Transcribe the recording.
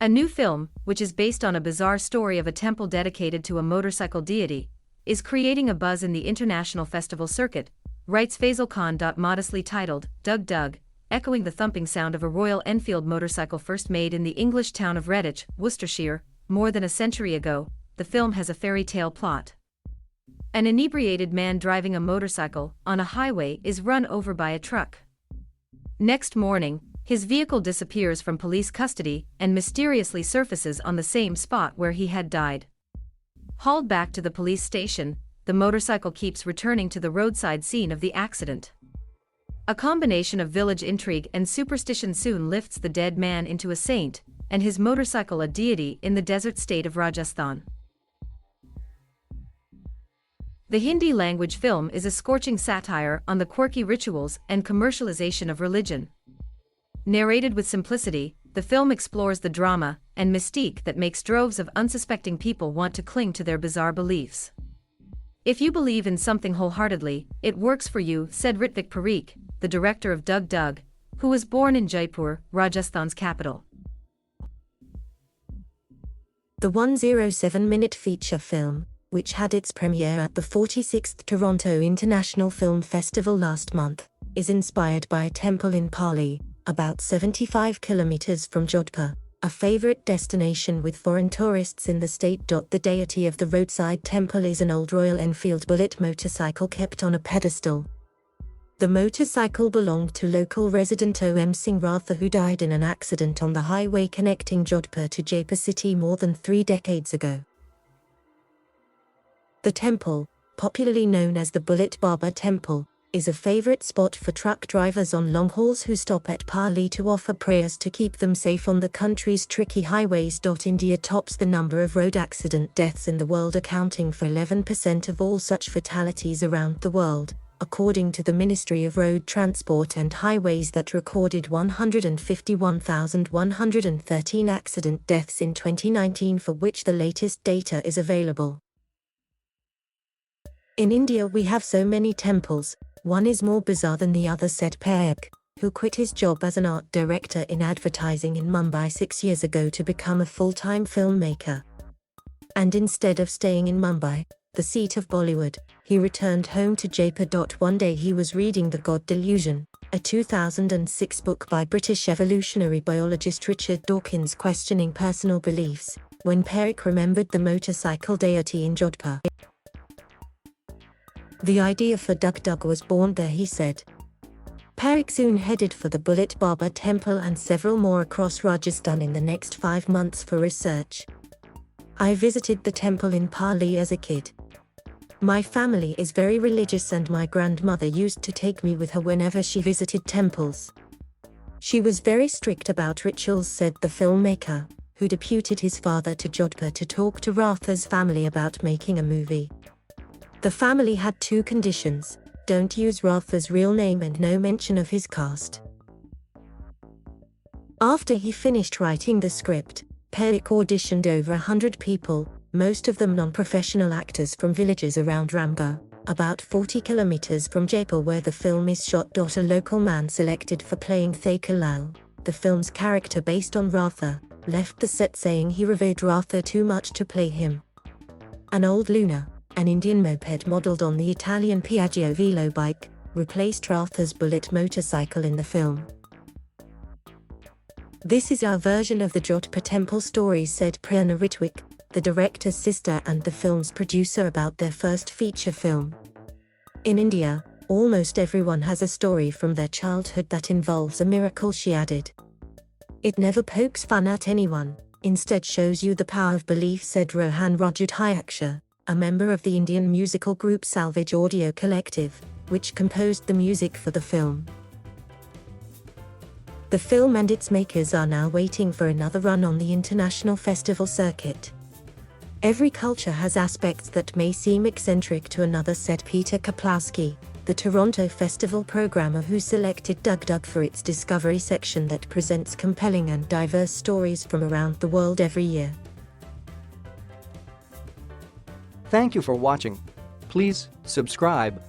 A new film, which is based on a bizarre story of a temple dedicated to a motorcycle deity, is creating a buzz in the international festival circuit, writes Faizal Khan.Modestly, titled Dug Dug, echoing the thumping sound of a Royal Enfield motorcycle first made in the English town of Redditch, Worcestershire, more than a century ago. The film has a fairy tale plot. An inebriated man driving a motorcycle on a highway is run over by a truck. Next morning, his vehicle disappears from police custody and mysteriously surfaces on the same spot where he had died. Hauled back to the police station, the motorcycle keeps returning to the roadside scene of the accident. A combination of village intrigue and superstition soon lifts the dead man into a saint, and his motorcycle a deity in the desert state of Rajasthan. The Hindi-language film is a scorching satire on the quirky rituals and commercialization of religion. Narrated with simplicity, the film explores the drama and mystique that makes droves of unsuspecting people want to cling to their bizarre beliefs. If you believe in something wholeheartedly, it works for you, said Ritvik Parikh, the director of Dug Dug, who was born in Jaipur, Rajasthan's capital. The 107-minute feature film, which had its premiere at the 46th Toronto International Film Festival last month, is inspired by a temple in Pali, about 75 kilometers from Jodhpur, a favorite destination with foreign tourists in the state. The deity of the roadside temple is an old Royal Enfield bullet motorcycle kept on a pedestal. The motorcycle belonged to local resident O.M. Singh Ratha, who died in an accident on the highway connecting Jodhpur to Jaipur city more than 3 decades ago. The temple, popularly known as the Bullet Baba Temple, is a favorite spot for truck drivers on long hauls who stop at Pali to offer prayers to keep them safe on the country's tricky highways. India tops the number of road accident deaths in the world, accounting for 11% of all such fatalities around the world, according to the Ministry of Road Transport and Highways, that recorded 151,113 accident deaths in 2019, for which the latest data is available. In India we have so many temples, one is more bizarre than the other, said Parikh, who quit his job as an art director in advertising in Mumbai 6 years ago to become a full-time filmmaker. And instead of staying in Mumbai, the seat of Bollywood, he returned home to Jaipur. One day he was reading The God Delusion, a 2006 book by British evolutionary biologist Richard Dawkins questioning personal beliefs, when Parikh remembered the motorcycle deity in Jodhpur. The idea for Dug Dug was born there, he said. Parikh soon headed for the Bullet Baba Temple and several more across Rajasthan in the next 5 months for research. I visited the temple in Pali as a kid. My family is very religious and my grandmother used to take me with her whenever she visited temples. She was very strict about rituals, said the filmmaker, who deputed his father to Jodhpur to talk to Ratha's family about making a movie. The family had 2 conditions: don't use Ratha's real name and no mention of his caste. After he finished writing the script, Parikh auditioned over 100 people, most of them non-professional actors from villages around Ramgarh, about 40 kilometers from Jaipur where the film is shot. A local man selected for playing Thakar Lal, the film's character based on Ratha, left the set saying he revered Ratha too much to play him. An old Luna, an Indian moped modelled on the Italian Piaggio Velo bike, replaced Ratha's bullet motorcycle in the film. This is our version of the Jodhpur temple story, said Prerna Ritvik, the director's sister and the film's producer, about their first feature film. In India, almost everyone has a story from their childhood that involves a miracle, she added. It never pokes fun at anyone, instead shows you the power of belief, said Rohan Rajudhyaksha, a member of the Indian musical group Salvage Audio Collective, which composed the music for the film. The film and its makers are now waiting for another run on the international festival circuit. Every culture has aspects that may seem eccentric to another, said Peter Kaplowski, the Toronto Festival programmer who selected Dug Dug for its Discovery section that presents compelling and diverse stories from around the world every year. Thank you for watching. Please subscribe